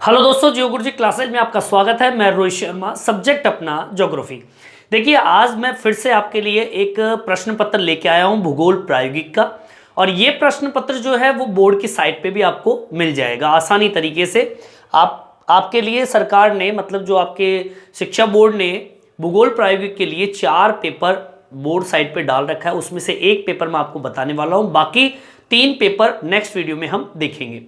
Hello दोस्तों, जियो गुरुजी classes में आपका स्वागत है। मैं रोहित शर्मा, सब्जेक्ट अपना ज्योग्राफी। देखिए, आज मैं फिर से आपके लिए एक प्रश्न पत्र लेके आया हूं भूगोल प्रायोगिक का। और ये प्रश्न पत्र जो है वो बोर्ड की साइट पे भी आपको मिल जाएगा आसानी तरीके से। आपके लिए सरकार ने, मतलब जो आपके शिक्षा बोर्ड ने भूगोल प्रायोगिक के लिए 4 पेपर बोर्ड साइट पे डाल रखा है। उसमें से एक पेपर मैं आपको बताने वाला हूं, बाकी 3 पेपर नेक्स्ट वीडियो में हम देखेंगे।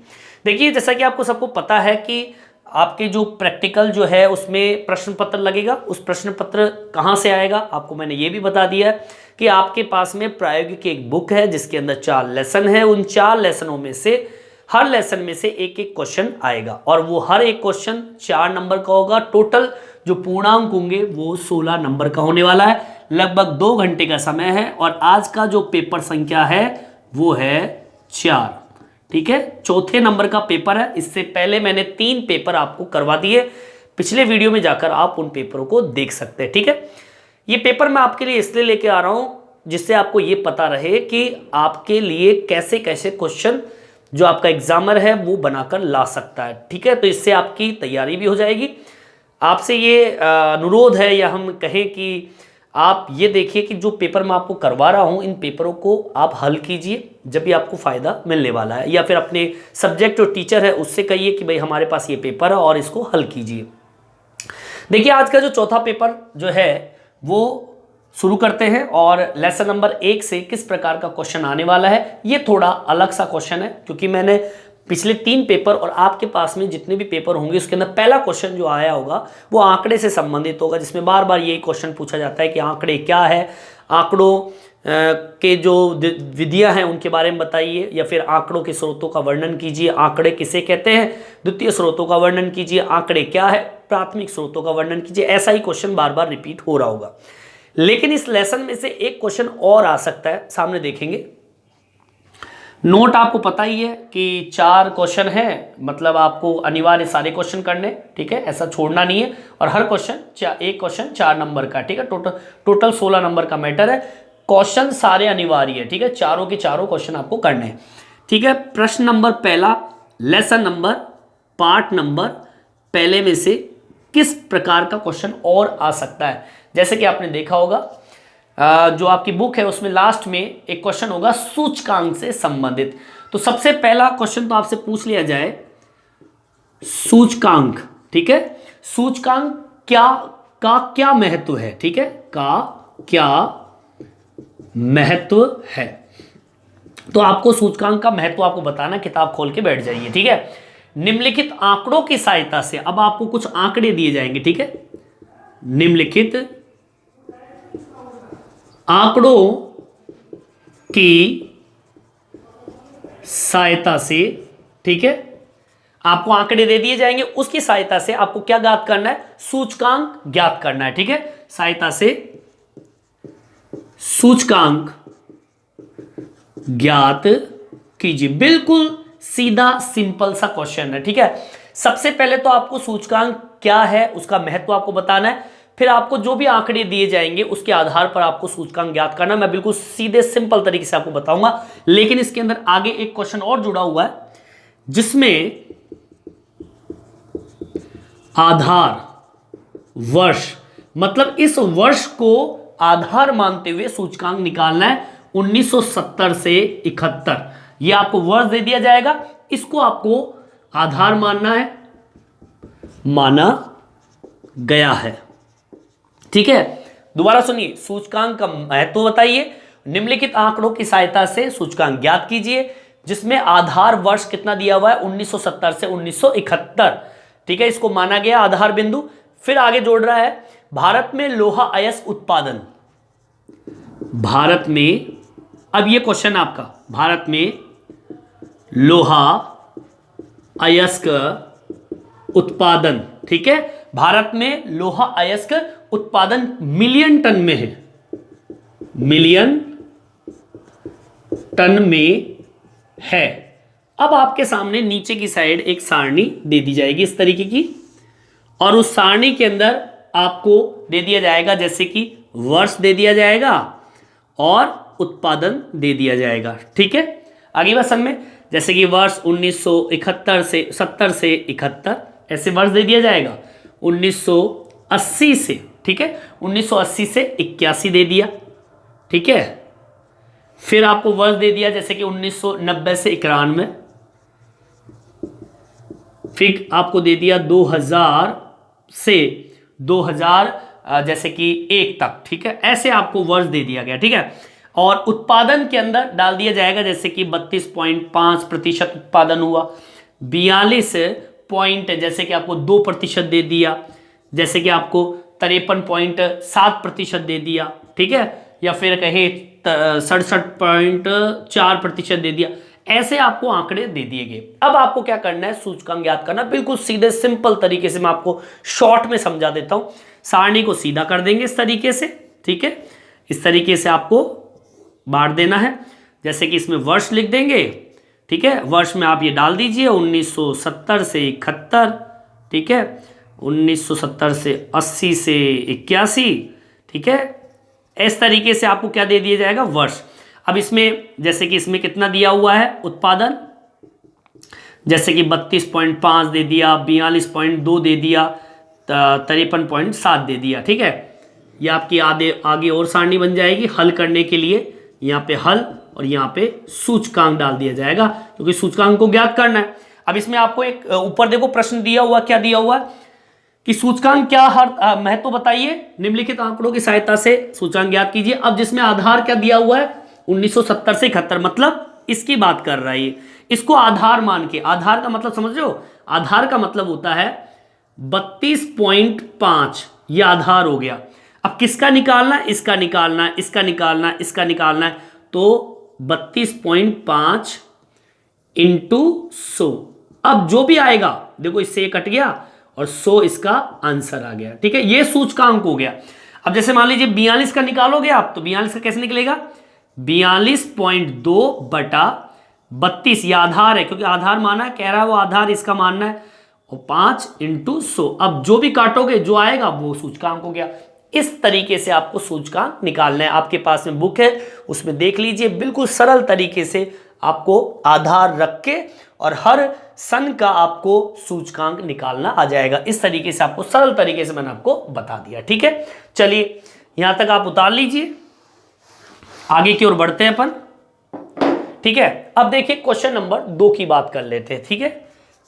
देखिए, जैसा कि आपको सबको पता है कि आपके जो प्रैक्टिकल जो है उसमें प्रश्न पत्र लगेगा। उस प्रश्न पत्र कहाँ से आएगा आपको मैंने ये भी बता दिया है कि आपके पास में प्रायोगिक एक बुक है जिसके अंदर 4 लेसन है। उन 4 लेसनों में से हर लेसन में से एक एक क्वेश्चन आएगा और वो हर एक क्वेश्चन 4 नंबर का होगा। टोटल जो पूर्णांक होंगे वो 16 नंबर का होने वाला है। लगभग 2 घंटे का समय है और आज का जो पेपर संख्या है वो है 4। ठीक है, चौथे नंबर का पेपर है। इससे पहले मैंने 3 पेपर आपको करवा दिए, पिछले वीडियो में जाकर आप उन पेपरों को देख सकते हैं। ठीक है, ये पेपर मैं आपके लिए इसलिए लेके आ रहा हूं जिससे आपको ये पता रहे कि आपके लिए कैसे कैसे क्वेश्चन जो आपका एग्जामर है वो बनाकर ला सकता है। ठीक है, तो इससे आपकी तैयारी भी हो जाएगी। आपसे ये अनुरोध है, या हम कहें कि आप ये देखिए कि जो पेपर मैं आपको करवा रहा हूं इन पेपरों को आप हल कीजिए, जब भी आपको फ़ायदा मिलने वाला है। या फिर अपने सब्जेक्ट जो टीचर है उससे कहिए कि भाई हमारे पास ये पेपर है और इसको हल कीजिए। देखिए, आज का जो चौथा पेपर जो है वो शुरू करते हैं और लेसन नंबर 1 से किस प्रकार का क्वेश्चन आने वाला है। ये थोड़ा अलग सा क्वेश्चन है क्योंकि मैंने पिछले 3 पेपर और आपके पास में जितने भी पेपर होंगे उसके अंदर पहला क्वेश्चन जो आया होगा वो आंकड़े से संबंधित होगा, जिसमें बार बार यही क्वेश्चन पूछा जाता है कि आंकड़े क्या है, आंकड़ों के जो विधियां हैं उनके बारे में बताइए, या फिर आंकड़ों के स्रोतों का वर्णन कीजिए, आंकड़े किसे कहते हैं, द्वितीय स्रोतों का वर्णन कीजिए, आंकड़े क्या है, प्राथमिक स्रोतों का वर्णन कीजिए। ऐसा ही क्वेश्चन बार बार रिपीट हो रहा होगा। लेकिन इस लेसन में से एक क्वेश्चन और आ सकता है, सामने देखेंगे। नोट आपको पता ही है कि 4 क्वेश्चन है, मतलब आपको अनिवार्य सारे क्वेश्चन करने। ठीक है, ऐसा छोड़ना नहीं है। और हर क्वेश्चन एक क्वेश्चन 4 नंबर का। ठीक है, टोटल 16 नंबर का मैटर है। क्वेश्चन सारे अनिवार्य है। ठीक है, चारों के चारों क्वेश्चन आपको करने हैं। ठीक है, प्रश्न नंबर पहला, लेसन नंबर, पार्ट नंबर पहले में से किस प्रकार का क्वेश्चन और आ सकता है। जैसे कि आपने देखा होगा जो आपकी बुक है उसमें लास्ट में एक क्वेश्चन होगा सूचकांक से संबंधित। तो सबसे पहला क्वेश्चन तो आपसे पूछ लिया जाए, सूचकांक। ठीक है, सूचकांक क्या महत्व है। ठीक है, का क्या महत्व है, तो आपको सूचकांक का महत्व आपको बताना, किताब खोल के बैठ जाइए। ठीक है, निम्नलिखित आंकड़ों की सहायता से, अब आपको कुछ आंकड़े दिए जाएंगे। ठीक है, निम्नलिखित आंकड़ों की सहायता से, ठीक है, आपको आंकड़े दे दिए जाएंगे, उसकी सहायता से आपको क्या ज्ञात करना है, सूचकांक ज्ञात करना है। ठीक है, सहायता से सूचकांक ज्ञात कीजिए। बिल्कुल सीधा सिंपल सा क्वेश्चन है। ठीक है, सबसे पहले तो आपको सूचकांक क्या है उसका महत्व आपको बताना है, फिर आपको जो भी आंकड़े दिए जाएंगे उसके आधार पर आपको सूचकांक ज्ञात करना। मैं बिल्कुल सीधे सिंपल तरीके से आपको बताऊंगा, लेकिन इसके अंदर आगे एक क्वेश्चन और जुड़ा हुआ है जिसमें आधार वर्ष, मतलब इस वर्ष को आधार मानते हुए सूचकांक निकालना है। 1970 से 71 ये आपको वर्ष दे दिया जाएगा, इसको आपको आधार मानना है, माना गया है। ठीक है, दोबारा सुनिए, सूचकांक का महत्व बताइए, निम्नलिखित आंकड़ों की सहायता से सूचकांक ज्ञात कीजिए, जिसमें आधार वर्ष कितना दिया हुआ है, 1970 से 1971। ठीक है, इसको माना गया आधार बिंदु। फिर आगे जोड़ रहा है, भारत में लोहा अयस्क उत्पादन, भारत में, अब ये क्वेश्चन आपका, भारत में लोहा अयस्क उत्पादन। ठीक है, भारत में लोहा अयस्क उत्पादन मिलियन टन में है, मिलियन टन में है। अब आपके सामने नीचे की साइड एक सारणी दे दी जाएगी इस तरीके की, और उस सारणी के अंदर आपको दे दिया जाएगा जैसे कि वर्ष दे दिया जाएगा और उत्पादन दे दिया जाएगा। ठीक है, आगे वसन में जैसे कि वर्ष 1971 से 70 से 71, ऐसे वर्ष दे दिया जाएगा। 1980 से, ठीक है, 1980 से 81 दे दिया, ठीक है। फिर आपको वर्ष दे दिया जैसे कि 1990 से 91, फिर आपको दे दिया 2000 से 2000 जैसे कि 1 तक, ठीक है। ऐसे आपको वर्ष दे दिया गया, ठीक है। और उत्पादन के अंदर डाल दिया जाएगा जैसे कि 32.5% उत्पादन हुआ, 42 पॉइंट जैसे कि आपको 2% दे दिया, जैसे कि आपको 53.7% दे दिया, ठीक है, या फिर कहें 67.4% दे दिया। ऐसे आपको आंकड़े दे दिए गए। अब आपको क्या करना है, सूचकांक ज्ञात करना, बिल्कुल सीधे सिंपल तरीके से मैं आपको शॉर्ट में समझा देता हूं। सारणी को सीधा कर देंगे इस तरीके से, ठीक है, इस तरीके से आपको बांट देना है। जैसे कि इसमें वर्ष लिख देंगे, ठीक है, वर्ष में आप ये डाल दीजिए 1970 से 71, ठीक है, 1970 से 80 से 81, ठीक है। इस तरीके से आपको क्या दे दिया जाएगा, वर्ष। अब इसमें जैसे कि इसमें कितना दिया हुआ है उत्पादन, जैसे कि 32.5 दे दिया, 42.2 दे दिया, 53.7 दे दिया, ठीक है। ये आपकी आगे और सारणी बन जाएगी। हल करने के लिए यहाँ पे हल और यहाँ पे सूचकांक डाल दिया जाएगा, क्योंकि सूचकांक को ज्ञात करना है। अब इसमें आपको एक ऊपर देखो प्रश्न दिया हुआ, क्या दिया हुआ है कि सूचकांक क्या हर महत्व बताइए, निम्नलिखित आंकड़ों की सहायता से सूचकांक ज्ञात कीजिए। अब जिसमें आधार क्या दिया हुआ है 1970 से 71, मतलब इसकी बात कर रहा है ये। इसको आधार मान के, आधार का मतलब समझ रहे हो, आधार का मतलब होता है 32.5, ये आधार हो गया। अब किसका निकालना है, इसका निकालना है, इसका निकालना है, इसका निकालना है, तो 32.5 इंटू 100। अब जो भी आएगा देखो, इससे ये कट गया और 100 इसका आंसर आ गया, ठीक है। ये सूचकांक हो गया। अब जैसे मान लीजिए 42 का निकालोगे आप, तो 42 का कैसे निकलेगा, 42.2 बटा 32, ये आधार है, क्योंकि आधार माना है, कह रहा है वो आधार, इसका मानना है, और 5 इंटू 100। अब जो भी काटोगे जो आएगा वो सूचकांक हो गया। इस तरीके से आपको सूचकांक निकालना है। आपके पास में बुक है, उसमें देख लीजिए, बिल्कुल सरल तरीके से आपको आधार रख के और हर सन का आपको सूचकांक निकालना आ जाएगा। इस तरीके से आपको सरल तरीके से मैंने आपको बता दिया, ठीक है। चलिए यहां तक आप उतार लीजिए, आगे की ओर बढ़ते हैं अपन, ठीक है। अब देखिए क्वेश्चन नंबर 2 की बात कर लेते हैं, ठीक है।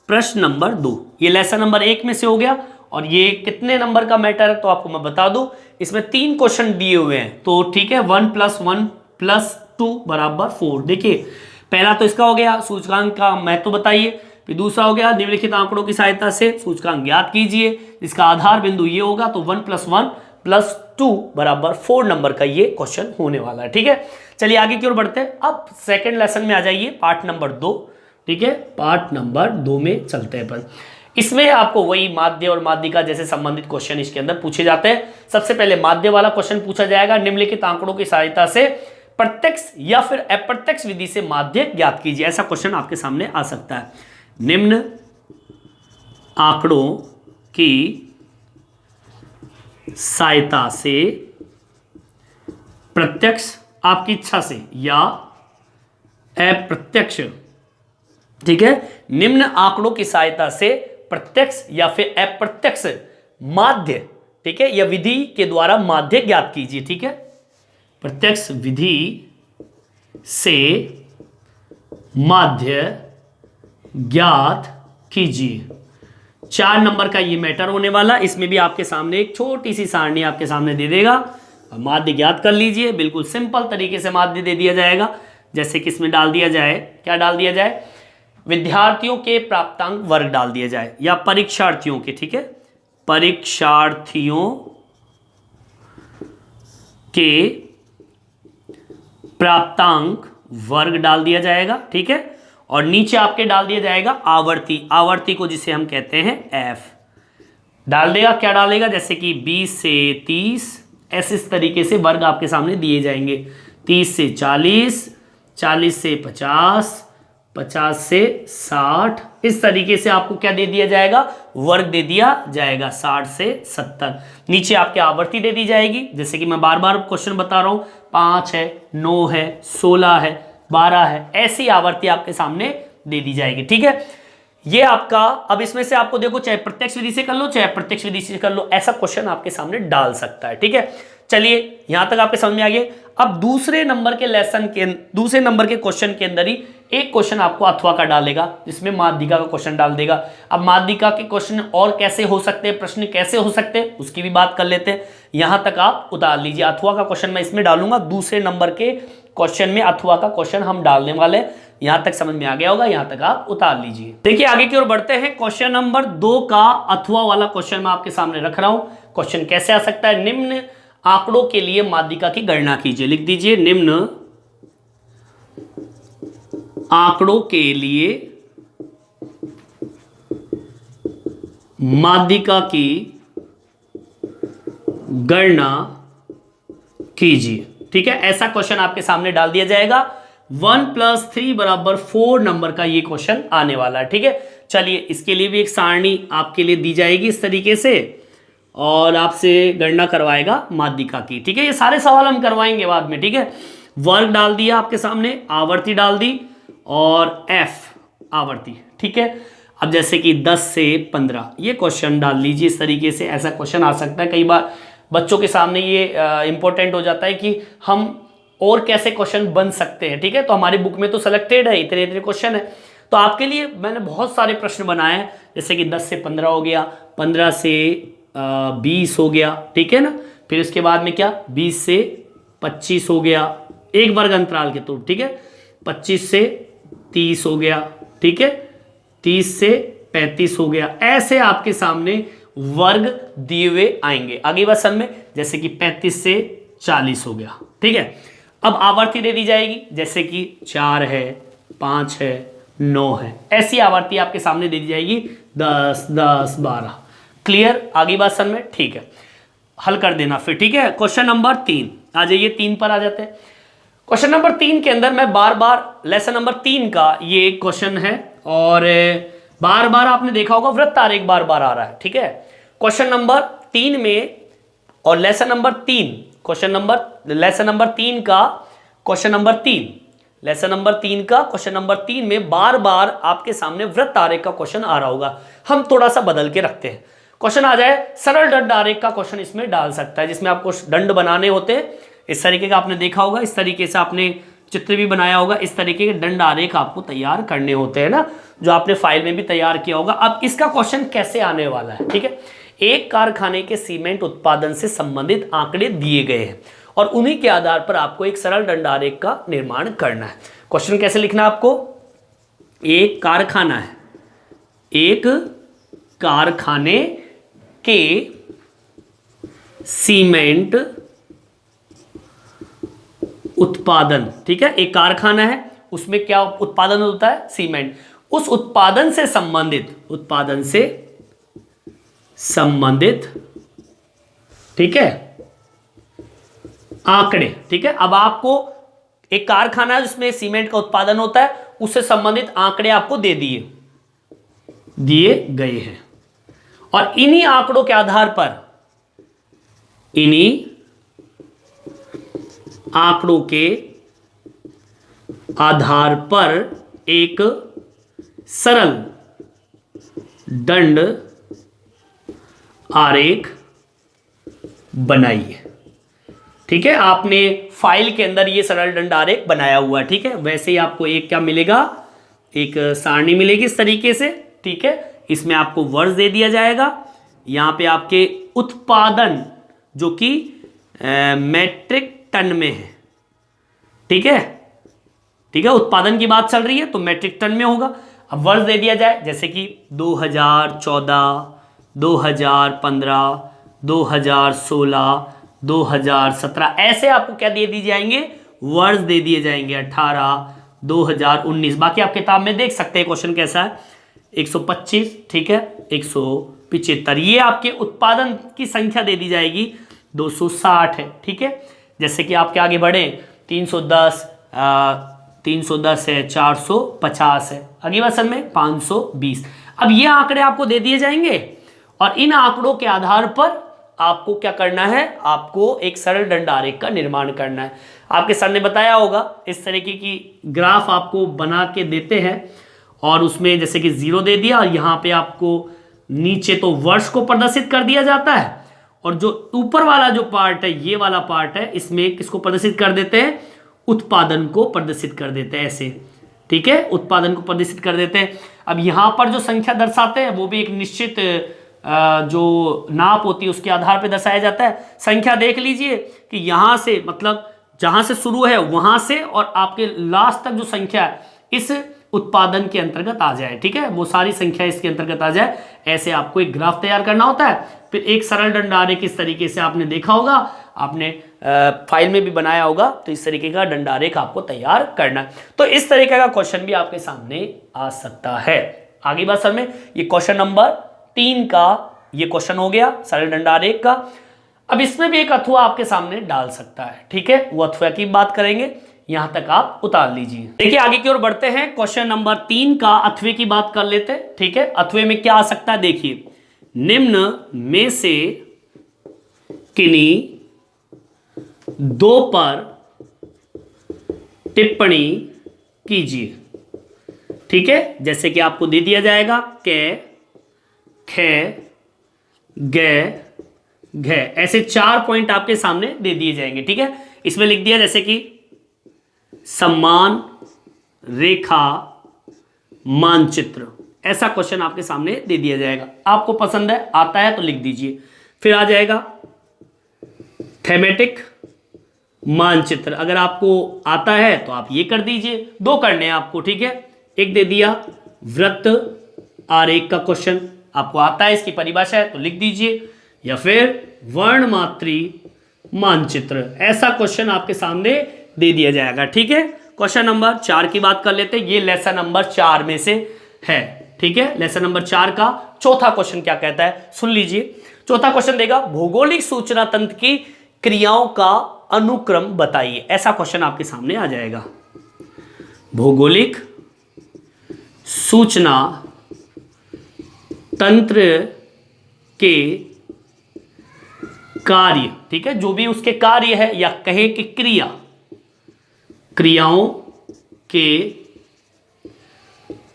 प्रश्न नंबर 2, ये लेसन नंबर 1 में से हो गया, और ये कितने नंबर का मैटर है तो आपको मैं बता दूं। इसमें 3 क्वेश्चन दिए हुए हैं, तो ठीक है, 1 + 1 + 2 = 4। देखिए पहला तो इसका हो गया, सूचकांक का महत्व बताइए। फिर दूसरा हो गया, निम्नलिखित आंकड़ों की सहायता से सूचकांक ज्ञात कीजिए, जिसका आधार बिंदु ये होगा। तो 1 + 1 + 2 = 4 नंबर का ये क्वेश्चन होने वाला है, ठीक है। चलिए आगे की ओर बढ़ते हैं। अब सेकंड लेसन में आ जाइए, पार्ट नंबर 2, ठीक है। पार्ट नंबर 2 में चलते हैं अपन। इसमें आपको वही माध्य और माध्यिका जैसे संबंधित क्वेश्चन इसके अंदर पूछे जाते हैं। सबसे पहले माध्य वाला क्वेश्चन पूछा जाएगा, निम्नलिखित आंकड़ों की सहायता से प्रत्यक्ष या फिर अप्रत्यक्ष विधि से माध्य ज्ञात कीजिए। ऐसा क्वेश्चन आपके सामने आ सकता है। निम्न आंकड़ों की सहायता से प्रत्यक्ष, आपकी इच्छा से, या अप्रत्यक्ष, ठीक है, निम्न आंकड़ों की सहायता से प्रत्यक्ष या फिर अप्रत्यक्ष माध्य, ठीक है, या विधि के द्वारा माध्य ज्ञात कीजिए, ठीक है। प्रत्यक्ष विधि से माध्य ज्ञात कीजिए। 4 नंबर का ये मैटर होने वाला। इसमें भी आपके सामने एक छोटी सी सारणी आपके सामने दे देगा, माध्य ज्ञात कर लीजिए। बिल्कुल सिंपल तरीके से माध्य दे दिया जाएगा। जैसे कि इसमें डाल दिया जाए, क्या डाल दिया जाए, विद्यार्थियों के प्राप्तांक वर्ग डाल दिया जाए, या परीक्षार्थियों के, ठीक है, परीक्षार्थियों के प्राप्तांक वर्ग डाल दिया जाएगा, ठीक है। और नीचे आपके डाल दिया जाएगा आवर्ती, आवर्ती को जिसे हम कहते हैं एफ डाल देगा। क्या डालेगा, जैसे कि 20 से 30, ऐसे इस तरीके से वर्ग आपके सामने दिए जाएंगे। 30 से 40, 40 से 50, 50 से 60, इस तरीके से आपको क्या दे दिया जाएगा, वर्ग दे दिया जाएगा। 60 से 70 नीचे आपके आवर्ती दे दी जाएगी। जैसे कि मैं बार बार क्वेश्चन बता रहा हूं, 5 है, 9 है, 16 है, 12 है, ऐसी आवर्ती आपके सामने दे दी जाएगी, ठीक है। ये आपका, अब इसमें से आपको देखो चाहे प्रत्यक्ष विधि से कर लो चाहे अप्रत्यक्ष विधि से कर लो, ऐसा क्वेश्चन आपके सामने डाल सकता है। ठीक है, चलिए यहां तक आपके समझ में आ गया। अब दूसरे नंबर के क्वेश्चन के अंदर ही एक क्वेश्चन आपको अथवा का डालेगा, जिसमें माध्यिका का क्वेश्चन डाल देगा। अब माध्यिका के क्वेश्चन और कैसे हो सकते हैं, प्रश्न कैसे हो सकते हैं, उसकी भी बात कर लेते हैं। यहां तक आप उतार लीजिए, अथवा का क्वेश्चन मैं इसमें डालूंगा, दूसरे नंबर के क्वेश्चन में अथवा का क्वेश्चन हम डालने वाले हैं। यहां तक समझ में आ गया होगा, यहां तक आप उतार लीजिए। देखिए आगे की ओर बढ़ते हैं। क्वेश्चन नंबर 2 का अथवा वाला क्वेश्चन मैं आपके सामने रख रहा हूं। क्वेश्चन कैसे आ सकता है, निम्न आंकड़ों के लिए माध्यिका की गणना कीजिए। लिख दीजिए, निम्न आंकड़ों के लिए माध्यिका की गणना कीजिए। ठीक है, ऐसा क्वेश्चन आपके सामने डाल दिया जाएगा। 1 + 3 = 4 नंबर का ये क्वेश्चन आने वाला है। ठीक है, चलिए इसके लिए भी एक सारणी आपके लिए दी जाएगी इस तरीके से, और आपसे गणना करवाएगा माध्यिका की। ठीक है, ये सारे सवाल हम करवाएंगे बाद में। ठीक है, वर्ग डाल दिया आपके सामने, आवर्ती डाल दी, और एफ आवर्ती। ठीक है, अब जैसे कि 10 से 15 ये क्वेश्चन डाल लीजिए इस तरीके से। ऐसा क्वेश्चन आ सकता है, कई बार बच्चों के सामने ये इंपॉर्टेंट हो जाता है कि हम और कैसे क्वेश्चन बन सकते हैं। ठीक है, तो हमारी बुक में तो सिलेक्टेड है, इतने इतने क्वेश्चन है, तो आपके लिए मैंने बहुत सारे प्रश्न बनाए हैं। जैसे कि 10 से 15 हो गया, 15 से 20 हो गया। ठीक है ना, फिर उसके बाद में क्या 20 से 25 हो गया, एक वर्ग अंतराल के तो। ठीक है, 25 से 30 हो गया। ठीक है, 30 से 35 हो गया। ऐसे आपके सामने वर्ग दिए हुए आएंगे आगे वर्षन में, जैसे कि 35 से 40 हो गया। ठीक है, अब आवर्ती दे दी जाएगी, जैसे कि 4 है, 5 है, 9 है, ऐसी आवर्ती आपके सामने दे दी जाएगी, 10, 10, 12। क्लियर आगे वर्षन में? ठीक है, हल कर देना फिर। ठीक है, क्वेश्चन नंबर 3 आ जाइए, 3 पर आ जाते हैं। क्वेश्चन नंबर 3 के अंदर मैं बार बार लेसन नंबर 3 का ये एक क्वेश्चन है, और बार बार आपने देखा होगा वृत्त आरेख बार बार आ रहा है। ठीक है, क्वेश्चन नंबर 3 में और लेसन नंबर 3 लेसन नंबर 3 का क्वेश्चन नंबर 3 लेसन नंबर 3 का क्वेश्चन नंबर 3 में बार बार आपके सामने वृत्त आरेख का क्वेश्चन आ रहा होगा। हम थोड़ा सा बदल के रखते हैं, क्वेश्चन आ जाए सरल दंड आरेख का क्वेश्चन इसमें डाल सकता है, जिसमें आपको दंड बनाने होते हैं। इस तरीके का आपने देखा होगा, इस तरीके से आपने चित्र भी बनाया होगा, इस तरीके के दंड आरेख आपको तैयार करने होते हैं ना, जो आपने फाइल में भी तैयार किया होगा। अब इसका क्वेश्चन कैसे आने वाला है? ठीक है, एक कारखाने के सीमेंट उत्पादन से संबंधित आंकड़े दिए गए हैं और उन्हीं के आधार पर आपको एक सरल दंड आरेख का निर्माण करना है। क्वेश्चन कैसे लिखना है आपको? एक कारखाना है, एक कारखाने के सीमेंट उत्पादन। ठीक है, एक कारखाना है, उसमें क्या उत्पादन होता है? सीमेंट। उस उत्पादन से संबंधित ठीक है आंकड़े। ठीक है, अब आपको एक कारखाना है जिसमें सीमेंट का उत्पादन होता है, उससे संबंधित आंकड़े आपको दे दिए गए हैं, और इन्हीं आंकड़ों के आधार पर एक सरल दंड आरेख बनाइए। ठीक है, आपने फाइल के अंदर ये सरल दंड आरेख बनाया हुआ है। ठीक है, वैसे ही आपको एक क्या मिलेगा, एक सारणी मिलेगी इस तरीके से। ठीक है, इसमें आपको वर्ष दे दिया जाएगा, यहां पे आपके उत्पादन जो कि मेट्रिक टन में है। ठीक है, उत्पादन की बात चल रही है तो मेट्रिक टन में होगा। अब वर्ष दे दिया जाए, जैसे कि 2014, 2015, 2016, 2017, ऐसे आपको क्या दे दिए जाएंगे? वर्ष दे दिए जाएंगे। 18, 2019। बाकी आप किताब में देख सकते हैं क्वेश्चन कैसा है। 125, ठीक है, 175, ये आपके उत्पादन की संख्या दे दी जाएगी। 260 है। ठीक है, जैसे कि आपके आगे बढ़े 310 है, 450 है, अगली वर्षन में 520। अब ये आंकड़े आपको दे दिए जाएंगे और इन आंकड़ों के आधार पर आपको क्या करना है? आपको एक सरल दंड आरेख का निर्माण करना है। आपके सर ने बताया होगा, इस तरीके की ग्राफ आपको बना के देते हैं और उसमें जैसे कि 0 दे दिया, और यहाँ पे आपको नीचे तो वर्ष को प्रदर्शित कर दिया जाता है, और जो ऊपर वाला जो पार्ट है, ये वाला पार्ट है, इसमें किसको प्रदर्शित कर देते हैं, उत्पादन को प्रदर्शित कर देते हैं ऐसे, ठीक है, उत्पादन को प्रदर्शित कर देते हैं। अब यहां पर जो संख्या दर्शाते हैं वो भी एक निश्चित जो नाप होती है उसके आधार पर दर्शाया जाता है। संख्या देख लीजिए कि यहां से मतलब जहां से शुरू है वहां से और आपके लास्ट तक जो संख्या है इस उत्पादन के अंतर्गत आ जाए, ठीक है, वो सारी संख्या इसके अंतर्गत आ जाए। ऐसे आपको एक ग्राफ तैयार करना होता है। फिर एक सरल दंडारेख इस तरीके से आपने देखा होगा, आपने फाइल में भी बनाया होगा, तो इस तरीके का दंडारेख आपको तैयार करना है। तो इस तरीके का क्वेश्चन भी आपके सामने आ सकता है। आगे बात सर में, ये क्वेश्चन नंबर 3 का ये क्वेश्चन हो गया सरल दंडारेख का। अब इसमें भी एक अथवा आपके सामने डाल सकता है, ठीक है, वो अथवा की बात करेंगे, यहां तक आप उतार लीजिए। देखिए आगे की ओर बढ़ते हैं, क्वेश्चन नंबर 3 का अथवे की बात कर लेते हैं, ठीक है। अथवे में क्या आ सकता है, देखिए, निम्न में से किन्हीं 2 पर टिप्पणी कीजिए, ठीक है। जैसे कि आपको दे दिया जाएगा कै, खे, गे, घे, ऐसे 4 पॉइंट आपके सामने दे दिए जाएंगे, ठीक है। इसमें लिख दिया जैसे कि सम्मान रेखा मानचित्र, ऐसा क्वेश्चन आपके सामने दे दिया जाएगा। आपको पसंद है, आता है तो लिख दीजिए। फिर आ जाएगा थेमेटिक मानचित्र, अगर आपको आता है तो आप ये कर दीजिए। 2 करने हैं आपको, ठीक है। एक दे दिया वृत्त आरेख का क्वेश्चन, आपको आता है, इसकी परिभाषा है तो लिख दीजिए। या फिर वर्णमात्री मानचित्र, ऐसा क्वेश्चन आपके सामने दे दिया जाएगा, ठीक है। क्वेश्चन नंबर 4 की बात कर लेते हैं, ये लेसन नंबर 4 में से है, ठीक है। लेसन नंबर 4 का चौथा क्वेश्चन क्या कहता है, सुन लीजिए। चौथा क्वेश्चन देगा भौगोलिक सूचना तंत्र की क्रियाओं का अनुक्रम बताइए, ऐसा क्वेश्चन आपके सामने आ जाएगा। भौगोलिक सूचना तंत्र के कार्य, ठीक है, जो भी उसके कार्य है या कहे कि क्रियाओं के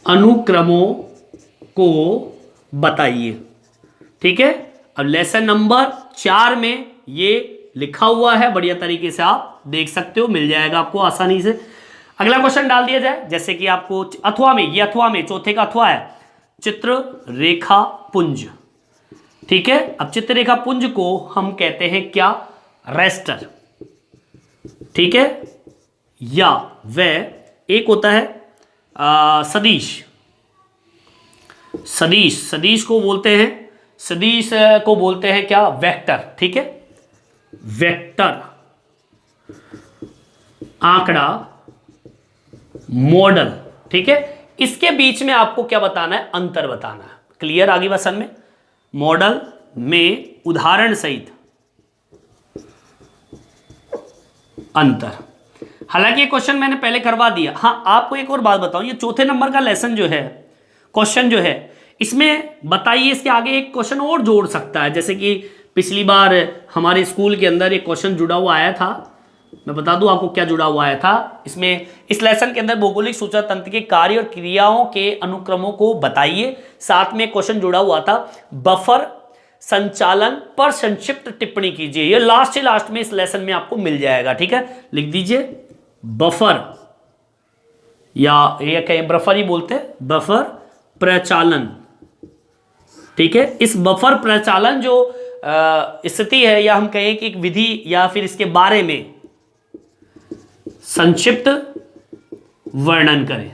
अनुक्रमों को बताइए, ठीक है। अब लेसन नंबर 4 में ये लिखा हुआ है, बढ़िया तरीके से आप देख सकते हो, मिल जाएगा आपको आसानी से। अगला क्वेश्चन डाल दिया जाए, जैसे कि आपको अथवा में, ये अथवा में चौथे का अथवा है चित्र रेखा पुंज, ठीक है। अब चित्ररेखा पुंज को हम कहते हैं क्या, रेस्टर, ठीक है, या वह एक होता है सदिश, सदिश को बोलते हैं, सदिश को बोलते हैं क्या, वेक्टर, ठीक है, वेक्टर आंकड़ा मॉडल, ठीक है। इसके बीच में आपको क्या बताना है, अंतर बताना है। क्लियर, आगे वसन में मॉडल में उदाहरण सहित अंतर। हालांकि ये क्वेश्चन मैंने पहले करवा दिया। हाँ, आपको एक और बात बताऊं, ये चौथे नंबर का लेसन जो है, क्वेश्चन जो है, इसमें बताइए इसके आगे एक क्वेश्चन और जोड़ सकता है। जैसे कि पिछली बार हमारे स्कूल के अंदर एक क्वेश्चन जुड़ा हुआ आया था, मैं बता दूं आपको क्या जुड़ा हुआ आया था। इसमें इस लेसन के अंदर भौगोलिक सूचना तंत्र के कार्य और क्रियाओं के अनुक्रमों को बताइए, साथ में क्वेश्चन जुड़ा हुआ था बफर संचालन पर संक्षिप्त टिप्पणी कीजिए। ये लास्ट में इस लेसन में आपको मिल जाएगा, ठीक है। लिख दीजिए बफर, या ये कहीं बफर ही बोलते हैं, बफर प्रचालन, ठीक है। इस बफर प्रचालन जो स्थिति है, या हम कहें कि एक विधि, या फिर इसके बारे में संक्षिप्त वर्णन करें,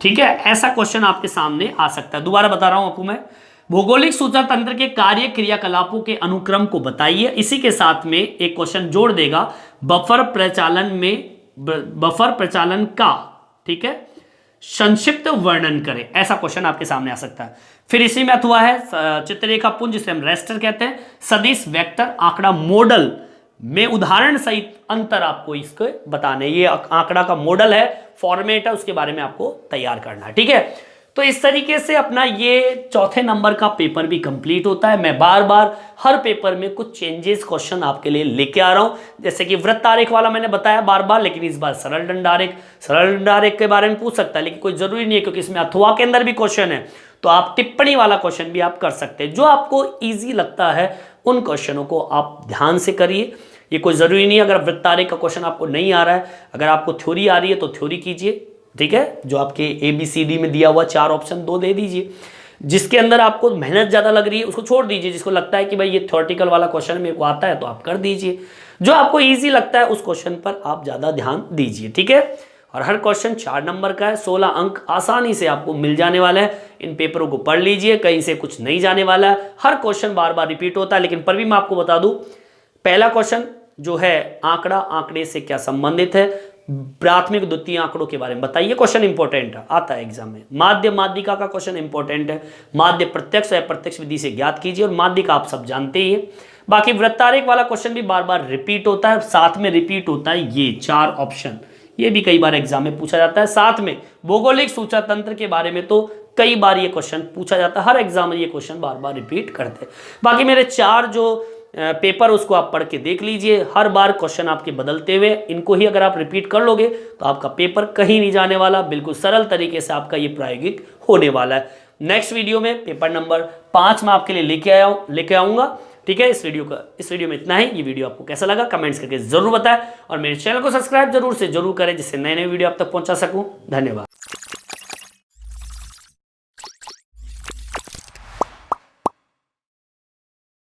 ठीक है। ऐसा क्वेश्चन आपके सामने आ सकता है। दोबारा बता रहा हूं आपको मैं, भौगोलिक सूचना तंत्र के कार्य क्रियाकलापों के अनुक्रम को बताइए। इसी के साथ में एक क्वेश्चन जोड़ देगा बफर प्रचालन में, बफर प्रचालन का, ठीक है, संक्षिप्त वर्णन करें, ऐसा क्वेश्चन आपके सामने आ सकता है। फिर इसी में अथवा है चित्ररेखा पुंज, जिसे हम रेस्टर कहते हैं, सदिश, वेक्टर, आंकड़ा मॉडल में उदाहरण सहित अंतर आपको इसके बताने। ये आंकड़ा का मॉडल है, फॉर्मेट है, उसके बारे में आपको तैयार करना है, ठीक है। तो इस तरीके से अपना ये चौथे नंबर का पेपर भी कंप्लीट होता है। मैं बार बार हर पेपर में कुछ चेंजेस क्वेश्चन आपके लिए लेके आ रहा हूं। जैसे कि वृत्त आरेख वाला मैंने बताया बार बार, लेकिन इस बार सरल दंड आरेख के बारे में पूछ सकता है, लेकिन कोई जरूरी नहीं है क्योंकि इसमें अथवा के अंदर भी क्वेश्चन है, तो आप टिप्पणी वाला क्वेश्चन भी आप कर सकते हैं। जो आपको ईजी लगता है उन क्वेश्चनों को आप ध्यान से करिए। ये कोई जरूरी नहीं है अगर वृत्त आरेख का क्वेश्चन आपको नहीं आ रहा है, अगर आपको थ्योरी आ रही है तो थ्योरी कीजिए, ठीक है। जो आपके ABCD में दिया हुआ 4 ऑप्शन 2 दे दीजिए। जिसके अंदर आपको मेहनत ज़्यादा लग रही है उसको छोड़ दीजिए। जिसको लगता है कि भाई ये थ्योरेटिकल वाला क्वेश्चन मेरे को आता है तो आप कर दीजिए। जो आपको ईजी लगता है उस क्वेश्चन पर आप ज़्यादा ध्यान दीजिए, ठीक है। और हर क्वेश्चन 4 नंबर का है, 16 अंक आसानी से आपको मिल जाने वाला है। इन पेपरों को पढ़ लीजिए, कहीं से कुछ नहीं जाने वाला है। हर क्वेश्चन बार बार रिपीट होता है, लेकिन पर भी मैं आपको बता दूं, पहला क्वेश्चन जो है आंकड़ा, आंकड़े से क्या संबंधित है, प्राथमिक द्वितीय आंकड़ों के बारे में बताइए। क्वेश्चन इंपॉर्टेंट है, आता है एग्जाम में। माध्य माध्यिका का क्वेश्चन इंपॉर्टेंट है। माध्य प्रत्यक्ष या अप्रत्यक्ष विधि से ज्ञात कीजिए, और माध्यिका आप सब जानते ही है। बाकी वृत्तारेख वाला क्वेश्चन भी बार बार रिपीट होता है, साथ में रिपीट होता है ये 4 ऑप्शन, ये भी कई बार एग्जाम में पूछा जाता है। साथ में भौगोलिक सूचना तंत्र के बारे में तो कई बार ये क्वेश्चन पूछा जाता है, हर एग्जाम में ये क्वेश्चन बार बार रिपीट करते हैं। बाकी मेरे 4 जो पेपर उसको आप पढ़ के देख लीजिए, हर बार क्वेश्चन आपके बदलते हुए, इनको ही अगर आप रिपीट कर लोगे तो आपका पेपर कहीं नहीं जाने वाला, बिल्कुल सरल तरीके से आपका ये प्रायोगिक होने वाला है। नेक्स्ट वीडियो में पेपर नंबर 5 में आपके लिए लेके आऊँगा, ठीक है। इस वीडियो में इतना ही। ये वीडियो आपको कैसा लगा कमेंट्स करके जरूर बताएं, और मेरे चैनल को सब्सक्राइब जरूर करें जिससे नए वीडियो आप तक पहुंचा सकूं। धन्यवाद।